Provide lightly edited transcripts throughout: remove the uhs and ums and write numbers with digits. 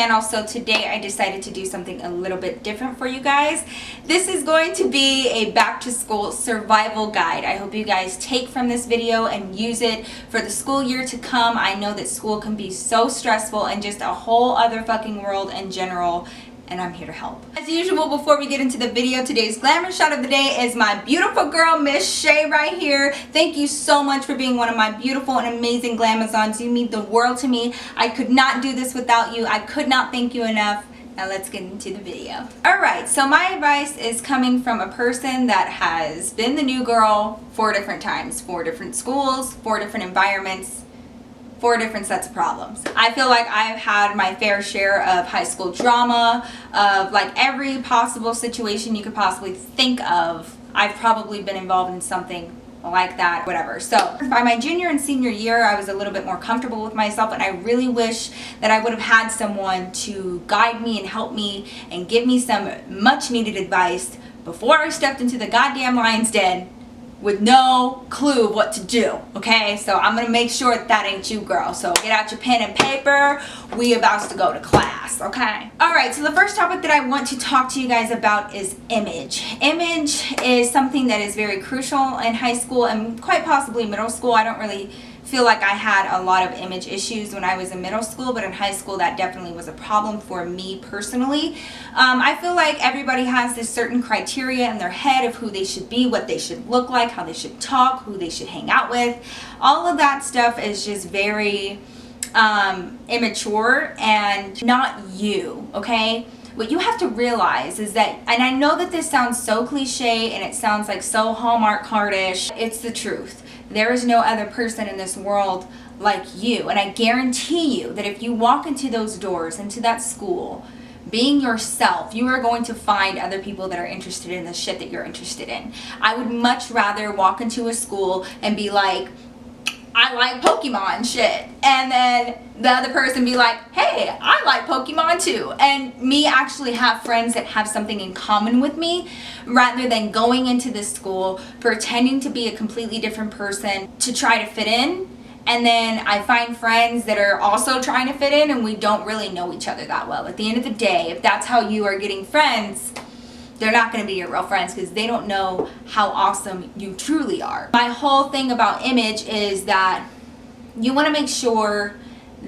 channel. So today I decided to do something a little bit different for you guys. This is going to be a back to school survival guide. I hope you guys take from this video and use it for the school year to come. I know that school can be so stressful and just a whole other fucking world in general, and I'm here to help. As usual, before we get into the video, today's glamour shot of the day is my beautiful girl, Miss Shay, right here. Thank you so much for being one of my beautiful and amazing glamazons. You mean the world to me. I could not do this without you. I could not thank you enough. Now let's get into the video. Alright, so my advice is coming from a person that has been the new girl 4 different times, 4 different schools, 4 different environments, 4 different sets of problems. I feel like I've had my fair share of high school drama, of like every possible situation you could possibly think of. I've probably been involved in something like that, whatever. So by my junior and senior year, I was a little bit more comfortable with myself, and I really wish that I would have had someone to guide me and help me and give me some much needed advice before I stepped into the goddamn lion's den with no clue of what to do, okay? So I'm gonna make sure that ain't you, girl. So get out your pen and paper. We about to go to class, okay? All right, so the first topic that I want to talk to you guys about is image. Image is something that is very crucial in high school and quite possibly middle school. I don't really feel like I had a lot of image issues when I was in middle school, but in high school that definitely was a problem for me personally. I feel like everybody has this certain criteria in their head of who they should be, what they should look like, how they should talk, who they should hang out with. All of that stuff is just very immature and not you, okay? What you have to realize is that, and I know that this sounds so cliche and it sounds like so Hallmark cardish, it's the truth. There is no other person in this world like you. And I guarantee you that if you walk into those doors, into that school, being yourself, you are going to find other people that are interested in the shit that you're interested in. I would much rather walk into a school and be like, I like Pokemon shit, and then the other person be like, hey, I like Pokemon too, and me actually have friends that have something in common with me, rather than going into this school pretending to be a completely different person to try to fit in, and then I find friends that are also trying to fit in and we don't really know each other that well. At the end of the day, if that's how you are getting friends, they're not going to be your real friends because they don't know how awesome you truly are. My whole thing about image is that you want to make sure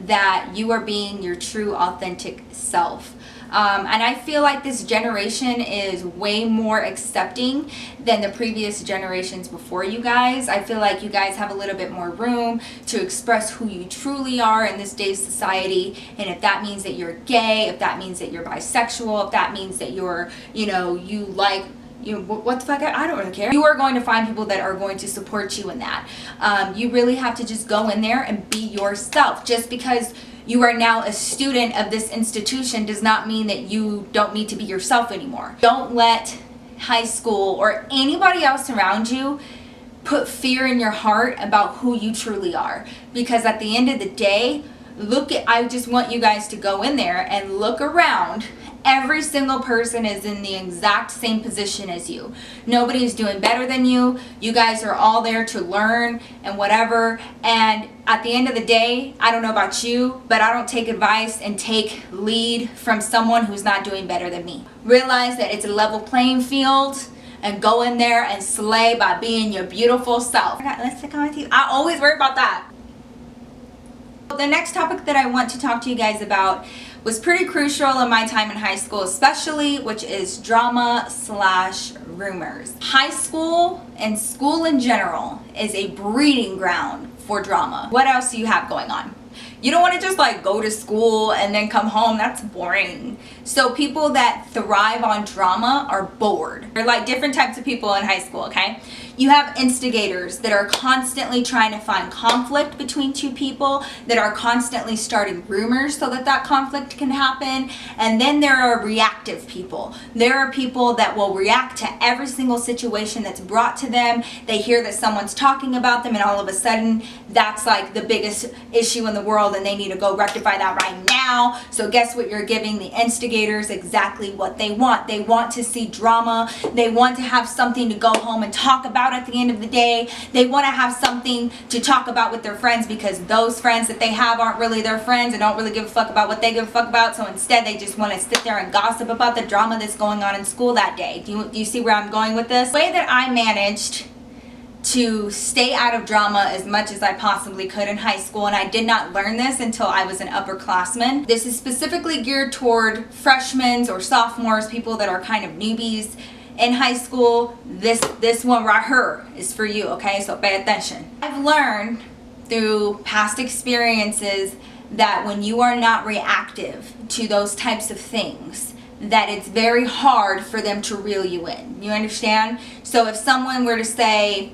that you are being your true, authentic self. And I feel like this generation is way more accepting than the previous generations before you guys. I feel like you guys have a little bit more room to express who you truly are in this day's society. And if that means that you're gay, if that means that you're bisexual, if that means that you're, you like, what the fuck, I don't really care. You are going to find people that are going to support you in that. You really have to just go in there and be yourself. Just because you are now a student of this institution does not mean that you don't need to be yourself anymore. Don't let high school or anybody else around you put fear in your heart about who you truly are. Because at the end of the day, I just want you guys to go in there and look around. Every single person is in the exact same position as you. Nobody is doing better than you. You guys are all there to learn and whatever. And at the end of the day, I don't know about you, but I don't take advice and take lead from someone who's not doing better than me. Realize that it's a level playing field and go in there and slay by being your beautiful self. Let's take on with you. I always worry about that. The next topic that I want to talk to you guys about was pretty crucial in my time in high school especially, which is drama/rumors. High school and school in general is a breeding ground for drama. What else do you have going on? You don't want to just like go to school and then come home. That's boring. So people that thrive on drama are bored. They're like different types of people in high school, okay? You have instigators that are constantly trying to find conflict between two people, that are constantly starting rumors so that that conflict can happen. And then there are reactive people. There are people that will react to every single situation that's brought to them. They hear that someone's talking about them and all of a sudden that's like the biggest issue in the world and they need to go rectify that right now. now. So guess what? You're giving the instigators exactly what they want. They want to see drama. They want to have something to go home and talk about at the end of the day. They want to have something to talk about with their friends, because those friends that they have aren't really their friends and don't really give a fuck about what they give a fuck about. So instead they just want to sit there and gossip about the drama that's going on in school that day. Do you see where I'm going with this? The way that I managed to stay out of drama as much as I possibly could in high school, and I did not learn this until I was an upperclassman. This is specifically geared toward freshmen or sophomores, people that are kind of newbies in high school. This one right here is for you, okay? So pay attention. I've learned through past experiences that when you are not reactive to those types of things, that it's very hard for them to reel you in. You understand? So if someone were to say,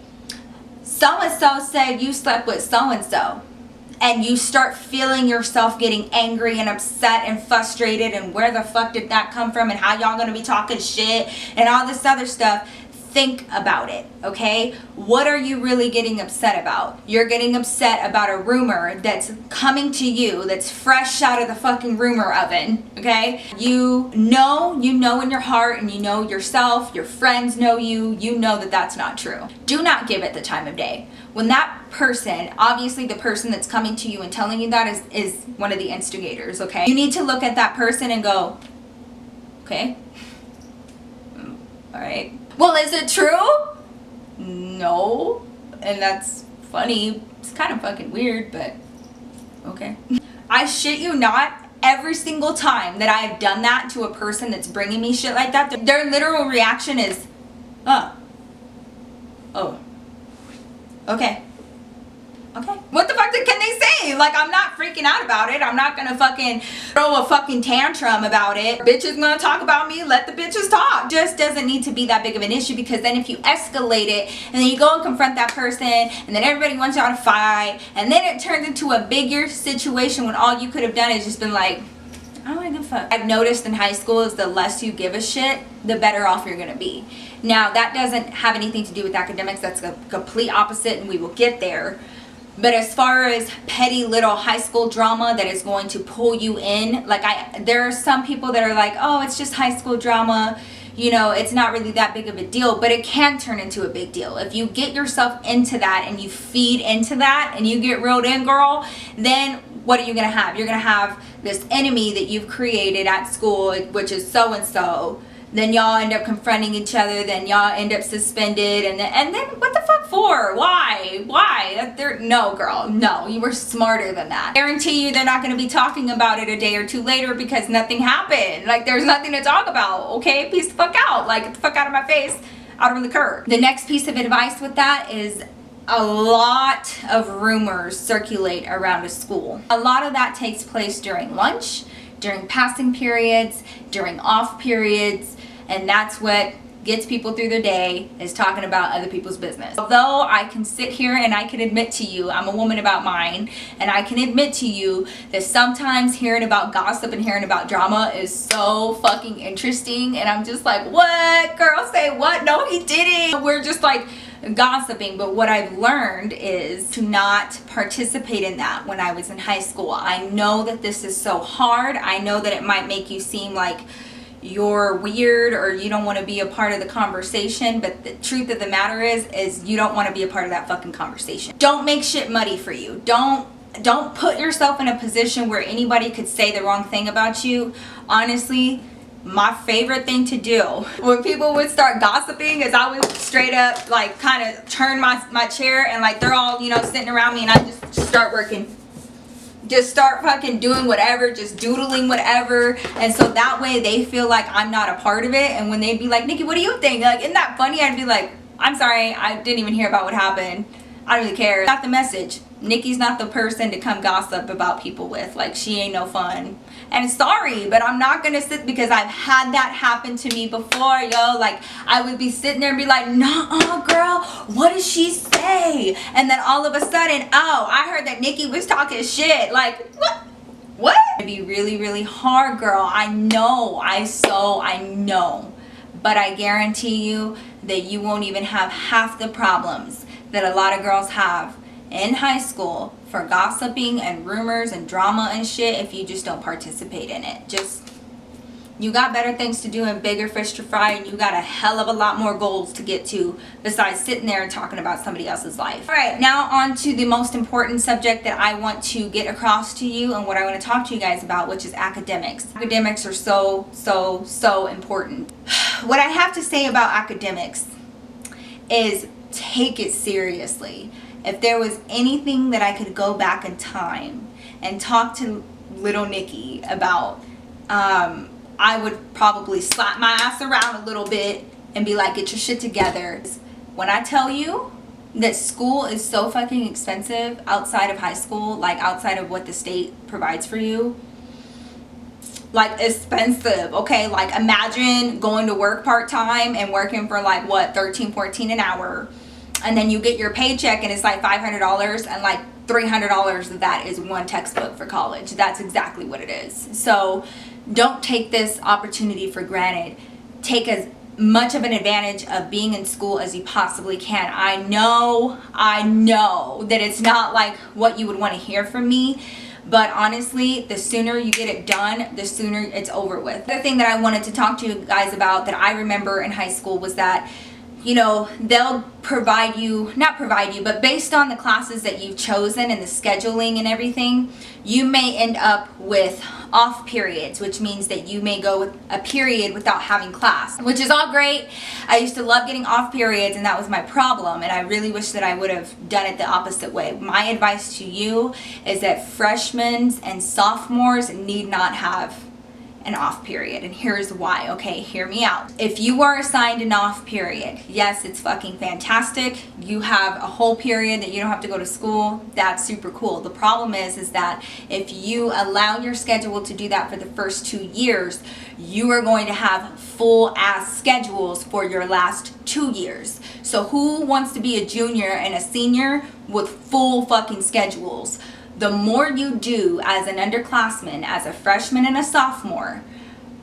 so-and-so said you slept with so-and-so, and you start feeling yourself getting angry and upset and frustrated, and where the fuck did that come from, and how y'all gonna be talking shit and all this other stuff, think about it, okay? What are you really getting upset about? You're getting upset about a rumor that's coming to you, that's fresh out of the fucking rumor oven, okay? You know in your heart, and you know yourself, your friends know you know that that's not true. Do not give it the time of day. When that person, obviously the person that's coming to you and telling you that is one of the instigators, okay? You need to look at that person and go, okay, all right. Well, is it true? No. And that's funny. It's kind of fucking weird, but okay. I shit you not, every single time that I've done that to a person that's bringing me shit like that, their literal reaction is, oh, okay. Okay. What the fuck can they say? Like, I'm not freaking out about it. I'm not gonna fucking throw a fucking tantrum about it. Bitches gonna talk about me, let the bitches talk. Just doesn't need to be that big of an issue, because then if you escalate it and then you go and confront that person and then everybody wants y'all to fight, and then it turns into a bigger situation when all you could have done is just been like, I don't give a fuck. I've noticed in high school is the less you give a shit, the better off you're gonna be. Now, that doesn't have anything to do with academics. That's a complete opposite, and we will get there. But as far as petty little high school drama that is going to pull you in, like there are some people that are like, oh, it's just high school drama, you know, it's not really that big of a deal, but it can turn into a big deal. If you get yourself into that and you feed into that and you get reeled in, girl, then what are you going to have? You're going to have this enemy that you've created at school, which is so-and-so. Then y'all end up confronting each other, then y'all end up suspended, and then what the fuck for? Why? No, girl, no, you were smarter than that. I guarantee you they're not going to be talking about it a day or two later, because nothing happened. Like, there's nothing to talk about, okay? Peace the fuck out. Like, get the fuck out of my face, out of the curb. The next piece of advice with that is, a lot of rumors circulate around a school. A lot of that takes place during lunch, during passing periods, during off periods, and that's what gets people through their day, is talking about other people's business. Although I can sit here and I can admit to you, I'm a woman about mine, and I can admit to you that sometimes hearing about gossip and hearing about drama is so fucking interesting, and I'm just like, what? Girl, say what? No, he didn't. We're just like gossiping. But what I've learned is to not participate in that when I was in high school. I know that this is so hard. I know that it might make you seem like you're weird or you don't want to be a part of the conversation, but the truth of the matter is you don't want to be a part of that fucking conversation. Don't make shit muddy for you. Don't put yourself in a position where anybody could say the wrong thing about you. Honestly, my favorite thing to do when people would start gossiping is I would straight up like kind of turn my chair, and like they're all, you know, sitting around me, and I just start working. Just start fucking doing whatever, just doodling whatever, and so that way they feel like I'm not a part of it. And when they'd be like, Nikki, what do you think? Like, isn't that funny? I'd be like, I'm sorry, I didn't even hear about what happened. I don't really care. Got the message. Nikki's not the person to come gossip about people with. Like, she ain't no fun. And sorry, but I'm not gonna sit, because I've had that happen to me before, yo. Like, I would be sitting there and be like, nah, girl, what did she say? And then all of a sudden, oh, I heard that Nikki was talking shit. Like, what? It'd be really, really hard, girl. I know. I know. But I guarantee you that you won't even have half the problems that a lot of girls have in high school for gossiping and rumors and drama and shit if you just don't participate in it. Just, you got better things to do and bigger fish to fry, and you got a hell of a lot more goals to get to besides sitting there and talking about somebody else's life. All right, now on to the most important subject that I want to get across to you and what I want to talk to you guys about, which is academics. Academics are so important. What I have to say about academics is take it seriously. If there was anything that I could go back in time and talk to little Nikki about, I would probably slap my ass around a little bit and be like, get your shit together. When I tell you that school is so fucking expensive outside of high school, like outside of what the state provides for you, like expensive, okay? Like imagine going to work part-time and working for like what, 13, 14 an hour, and then you get your paycheck and it's like $500, and like $300 of that is one textbook for college. That's exactly what it is. So don't take this opportunity for granted. Take as much of an advantage of being in school as you possibly can. I know that it's not like what you would want to hear from me, but honestly, the sooner you get it done, the sooner it's over with. The other thing that I wanted to talk to you guys about that I remember in high school was that, you know, they'll provide you, not provide you, but based on the classes that you've chosen and the scheduling and everything, you may end up with off periods, which means that you may go with a period without having class, which is all great. I used to love getting off periods, and that was my problem, and I really wish that I would have done it the opposite way. My advice to you is that freshmen and sophomores need not have an off period, and here's why. Okay, hear me out. If you are assigned an off period, yes, it's fucking fantastic. You have a whole period that you don't have to go to school. That's super cool. The problem is that if you allow your schedule to do that for the first 2 years, you are going to have full ass schedules for your last 2 years. So who wants to be a junior and a senior with full fucking schedules? The more you do as an underclassman, as a freshman and a sophomore,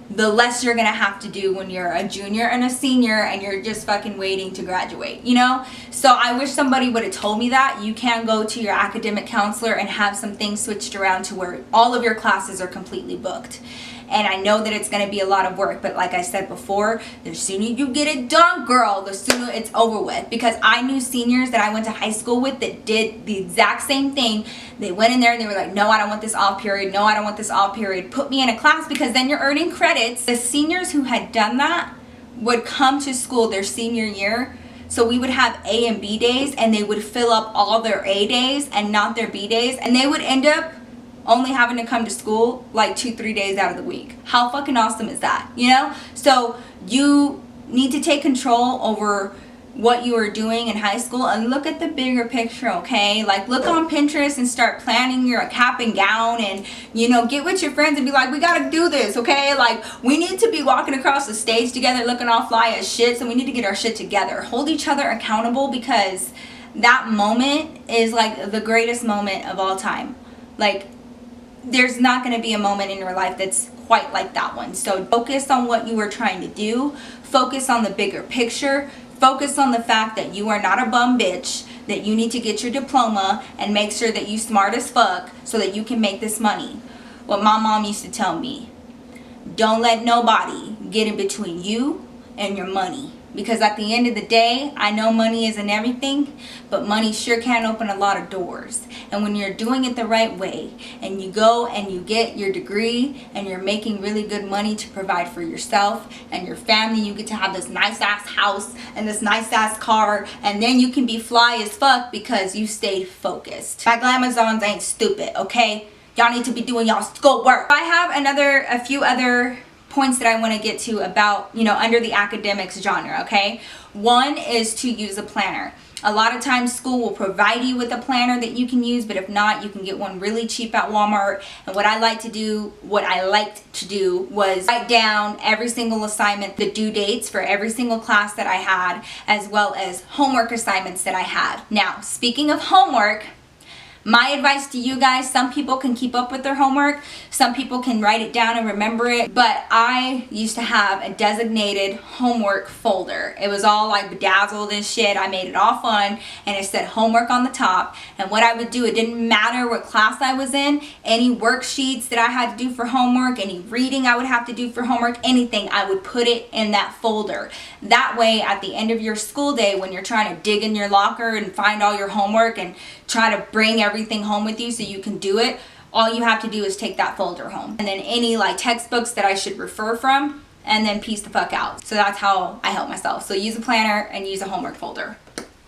the less you're gonna have to do when you're a junior and a senior and you're just fucking waiting to graduate, you know? So I wish somebody would have told me that. You can go to your academic counselor and have some things switched around to where all of your classes are completely booked. And I know that it's going to be a lot of work, but like I said before, the sooner you get it done, girl, the sooner it's over with. Because I knew seniors that I went to high school with that did the exact same thing. They went in there and they were like, no, I don't want this off period. No, I don't want this off period. Put me in a class, because then you're earning credits. The seniors who had done that would come to school their senior year. So we would have A and B days, and they would fill up all their A days and not their B days. And they would end up only having to come to school like 2-3 days out of the week. How fucking awesome is that, you know? So you need to take control over what you are doing in high school and look at the bigger picture, okay? Like look on Pinterest and start planning your cap and gown, and you know, get with your friends and be like, we gotta do this, okay? Like we need to be walking across the stage together looking all fly as shit, so we need to get our shit together. Hold each other accountable, because that moment is like the greatest moment of all time. Like there's not going to be a moment in your life that's quite like that one. So focus on what you are trying to do. Focus on the bigger picture. Focus on the fact that you are not a bum bitch, that you need to get your diploma and make sure that you smart as fuck so that you can make this money. What my mom used to tell me, don't let nobody get in between you and your money. Because at the end of the day, I know money isn't everything, but money sure can open a lot of doors. And when you're doing it the right way, and you go and you get your degree, and you're making really good money to provide for yourself and your family, you get to have this nice ass house and this nice ass car, and then you can be fly as fuck because you stayed focused. My Glamazons ain't stupid, okay? Y'all need to be doing y'all schoolwork. I have a few other points that I want to get to about, you know, under the academics genre, okay? One is to use a planner. A lot of times school will provide you with a planner that you can use, but if not, you can get one really cheap at Walmart. And what I liked to do was write down every single assignment, the due dates for every single class that I had, as well as homework assignments that I had. Now, speaking of homework, My advice to you guys, some people can keep up with their homework, some people can write it down and remember it, but I used to have a designated homework folder. It was all like bedazzled and shit. I made it all fun, and it said homework on the top. And what I would do, it didn't matter what class I was in, any worksheets that I had to do for homework, any reading I would have to do for homework, anything, I would put it in that folder. That way, at the end of your school day, when you're trying to dig in your locker and find all your homework and try to bring everything home with you so you can do it, all you have to do is take that folder home. And then any like textbooks that I should refer from, and then piece the fuck out. So that's how I help myself. So use a planner and use a homework folder.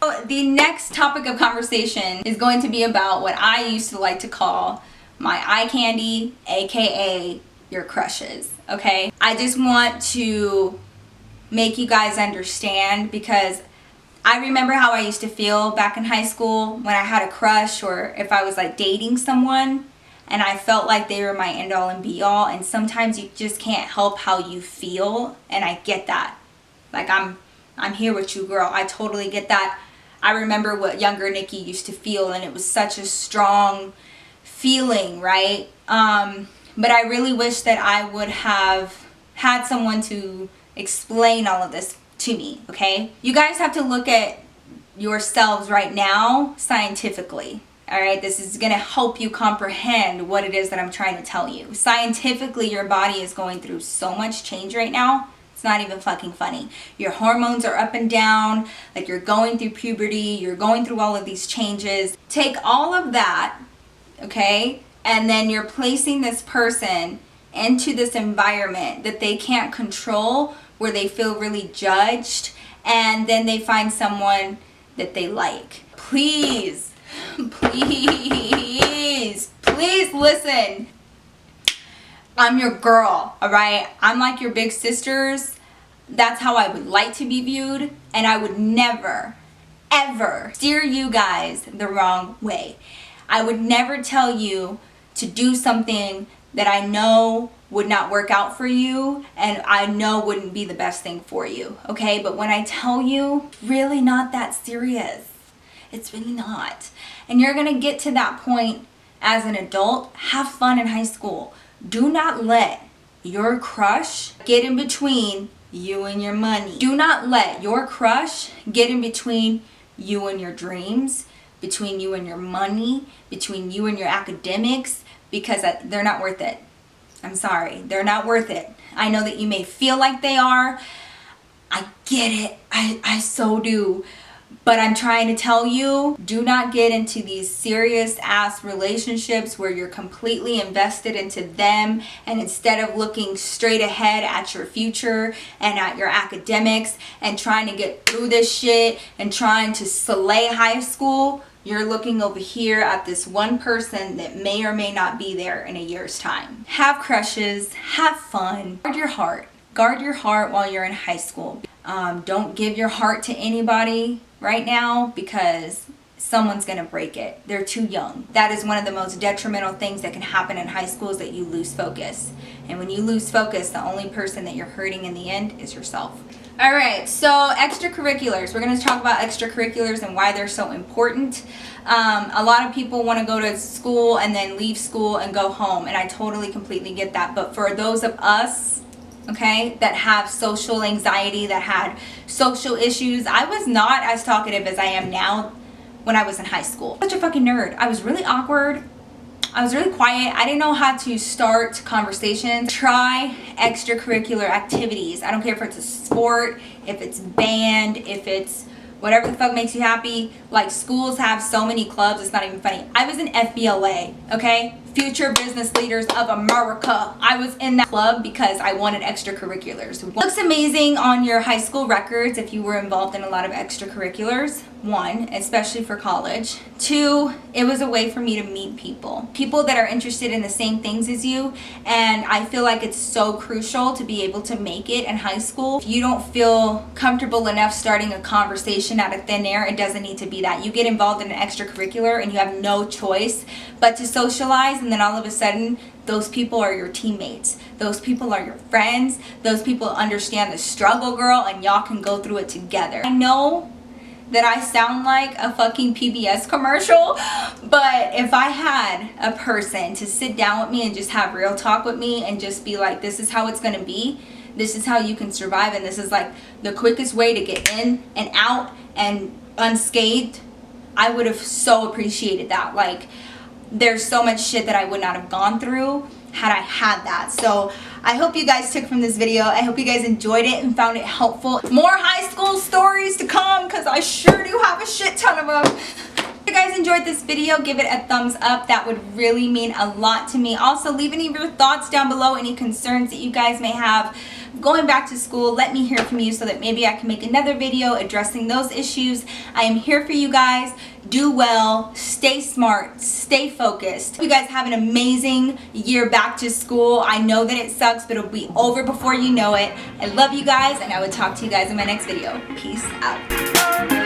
So the next topic of conversation is going to be about what I used to like to call my eye candy, aka your crushes, okay? I just want to make you guys understand, because I remember how I used to feel back in high school when I had a crush, or if I was like dating someone and I felt like they were my end all and be all, and sometimes you just can't help how you feel, and I get that. Like I'm here with you, girl. I totally get that. I remember what younger Nikki used to feel, and it was such a strong feeling, right? But I really wish that I would have had someone to explain all of this to me, okay? You guys have to look at yourselves right now scientifically, all right? This is gonna help you comprehend what it is that I'm trying to tell you. Scientifically, your body is going through so much change right now. It's not even fucking funny. Your hormones are up and down, like you're going through puberty, you're going through all of these changes. Take all of that, okay? And then you're placing this person into this environment that they can't control, where they feel really judged, and then they find someone that they like. Please, please, please listen. I'm your girl, all right? I'm like your big sisters. That's how I would like to be viewed, and I would never, ever steer you guys the wrong way. I would never tell you to do something that I know would not work out for you, and I know wouldn't be the best thing for you, okay? But when I tell you, really not that serious. It's really not. And you're gonna get to that point as an adult. Have fun in high school. Do not let your crush get in between you and your money. Do not let your crush get in between you and your dreams, between you and your money, between you and your academics, because they're not worth it. I'm sorry, they're not worth it. I know that you may feel like they are. I get it, I so do. But I'm trying to tell you, do not get into these serious ass relationships where you're completely invested into them, and instead of looking straight ahead at your future and at your academics and trying to get through this shit and trying to slay high school, you're looking over here at this one person that may or may not be there in a year's time. Have crushes, have fun, guard your heart. Guard your heart while you're in high school. Don't give your heart to anybody right now, because someone's gonna break it. They're too young. That is one of the most detrimental things that can happen in high school, is that you lose focus. And when you lose focus, the only person that you're hurting in the end is yourself. All right, so extracurriculars. We're going to talk about extracurriculars and why they're so important. A lot of people want to go to school and then leave school and go home, and I totally, completely get that. But for those of us, okay, that have social anxiety, that had social issues, I was not as talkative as I am now when I was in high school. Such a fucking nerd. I was really awkward. I was really quiet. I didn't know how to start conversations. Try extracurricular activities. I don't care if it's a sport, if it's band, if it's whatever the fuck makes you happy. Like, schools have so many clubs, it's not even funny. I was in FBLA, okay? Future Business Leaders of America. I was in that club because I wanted extracurriculars. It looks amazing on your high school records if you were involved in a lot of extracurriculars. One, especially for college. Two, it was a way for me to meet people. People that are interested in the same things as you, and I feel like it's so crucial to be able to make it in high school. If you don't feel comfortable enough starting a conversation out of thin air, it doesn't need to be that. You get involved in an extracurricular and you have no choice but to socialize, and then all of a sudden, those people are your teammates. Those people are your friends. Those people understand the struggle, girl, and y'all can go through it together. I know that I sound like a fucking PBS commercial, but if I had a person to sit down with me and just have real talk with me and just be like, this is how it's gonna be, this is how you can survive, and this is like the quickest way to get in and out and unscathed, I would have so appreciated that. Like, there's so much shit that I would not have gone through had I had that. So I hope you guys took from this video. I hope you guys enjoyed it and found it helpful. More high school stories to come, because I sure do have a shit ton of them. If you guys enjoyed this video, give it a thumbs up. That would really mean a lot to me. Also, leave any of your thoughts down below, any concerns that you guys may have going back to school. Let me hear from you so that maybe I can make another video addressing those issues. I am here for you guys. Do well, stay smart, stay focused. You guys have an amazing year back to school. I know that it sucks, but it'll be over before you know it. I love you guys, and I will talk to you guys in my next video. Peace out.